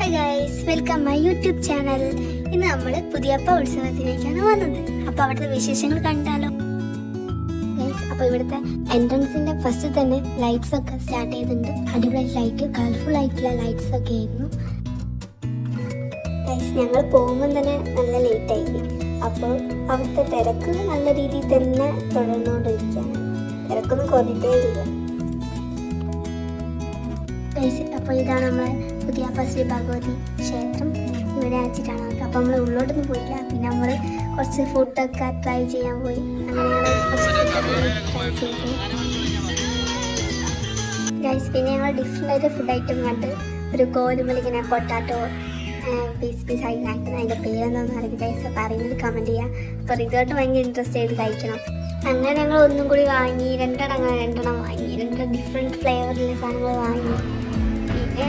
Hi guys, welcome my YouTube channel. ഇന്ന് നമ്മൾ പുതിയപ്പ ഉത്സവത്തിലേക്കാണ് വന്നത്. അപ്പോൾ അവിടുത്തെ വിശേഷങ്ങൾ കണ്ടാലോ ഗൈസ്. അപ്പോൾ ഇവിടുത്തെ എൻട്രൻസിന്റെ ഫസ്റ്റ് തന്നെ ലൈറ്റ്സ് ഒക്കെ സ്റ്റാർട്ട് ചെയ്തിട്ടുണ്ട്. അടിപൊളി ലൈറ്റ്, കളർഫുൾ ആയിട്ടുള്ള ലൈറ്റ്സ് ഒക്കെ ആയിരുന്നു ഗൈസ്. ഞങ്ങൾ പോകുമ്പോൾ തന്നെ നല്ല ലേറ്റ് ആയി. അപ്പോൾ അവിടുത്തെ തിരക്ക് നല്ല രീതിയിൽ തന്നെ തുടർന്നുകൊണ്ടിരിക്കുകയാണ്. തിരക്കൊന്നും കുറഞ്ഞിട്ടേ ഇല്ല. അപ്പോൾ ഇതാണ് നമ്മളെ പുതിയപ്പ ശ്രീ ഭഗവതി ക്ഷേത്രം. ഇവിടെ വെച്ചിട്ടാണ്. അപ്പോൾ നമ്മൾ ഉള്ളോട്ടൊന്നും പോയില്ല. പിന്നെ നമ്മൾ കുറച്ച് ഫുഡൊക്കെ ട്രൈ ചെയ്യാൻ പോയി. അങ്ങനെ ഞങ്ങൾ കുറച്ച് ട്രൈ ചെയ്തു ഗൈസ്. പിന്നെ ഞങ്ങൾ ഡിഫറെൻ്റ് ആയിട്ട് ഫുഡ് ഐറ്റം കണ്ട് ഒരു കോലുമലിങ്ങനെ പൊട്ടാറ്റോ പീസ് ആയി കഴിക്കുന്നത്. അതിൻ്റെ പേരെന്താണെന്ന് അറിയില്ല ഗൈസ്. അപ്പോൾ അറിയുന്നത് കമൻറ്റ് ചെയ്യുക. അപ്പോൾ റിസോർട്ട് ഭയങ്കര ഇൻട്രസ്റ്റ് ആയിട്ട് കഴിക്കണം. അങ്ങനെ ഞങ്ങൾ ഒന്നും കൂടി വാങ്ങി. രണ്ടെണ്ണം വാങ്ങി. രണ്ട് ഡിഫറെൻറ്റ് ഫ്ലേവറിലുള്ള സാധനങ്ങൾ വാങ്ങി. പിന്നെ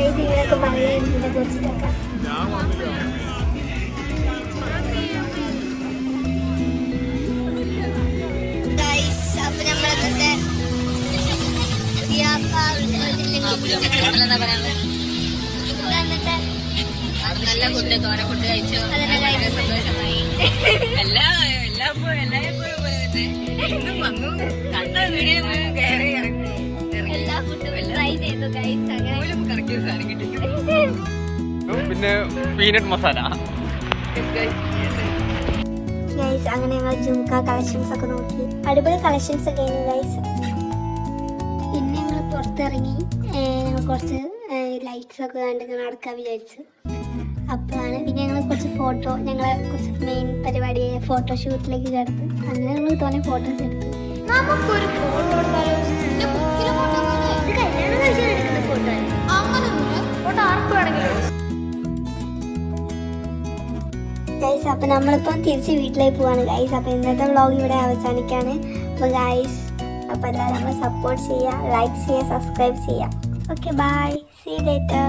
ഇതിനൊക്കെ പറയാം ഇതിനെ കുറിച്ചിട്ടൊക്കെ. അപ്പം നമ്മളൊക്കെ നല്ല ഫുഡ്, തോന ഫുഡ് കഴിച്ചു. സന്തോഷമായി. എല്ലാ ഫുഡും ട്രൈ ചെയ്തു ഗൈസ്. പിന്നെ പീനട്ട് മസാല ഗൈസ്. അങ്ങനെ ഞങ്ങൾ ജുംക കളക്ഷൻസ് ഒക്കെ നോക്കി. അടിപൊളി കളക്ഷൻസ് ഒക്കെ ആയിരുന്നു ഗൈസ്. പിന്നെ ഞങ്ങൾ പുറത്തിറങ്ങി. ഞങ്ങൾ കുറച്ച് ലൈറ്റ്സ് ഒക്കെ കണ്ട് നടക്കാൻ വിചാരിച്ചു. അപ്പോഴാണ് പിന്നെ ഞങ്ങൾ കുറച്ച് ഞങ്ങളെ കുറച്ച് മെയിൻ പരിപാടിയായ ഫോട്ടോഷൂട്ടിലേക്ക് കിടന്നു. അങ്ങനെ ഞങ്ങൾ തോന്നെ ഫോട്ടോസ് എടുത്തു. നമുക്കൊരു ഫോട്ടോ ഗൈസ്. അപ്പം നമ്മളിപ്പം തിരിച്ച് വീട്ടിലേക്ക് പോവാണ് ഗൈസ്. അപ്പം ഇന്നത്തെ വ്ളോഗ് ഇവിടെ അവസാനിക്കാണ്. അപ്പോൾ ഗൈസ്, അപ്പോൾ എല്ലാവരും നമ്മൾ സപ്പോർട്ട് ചെയ്യുക, ലൈക്ക് ചെയ്യുക, സബ്സ്ക്രൈബ് ചെയ്യുക. Okay, bye, see you later.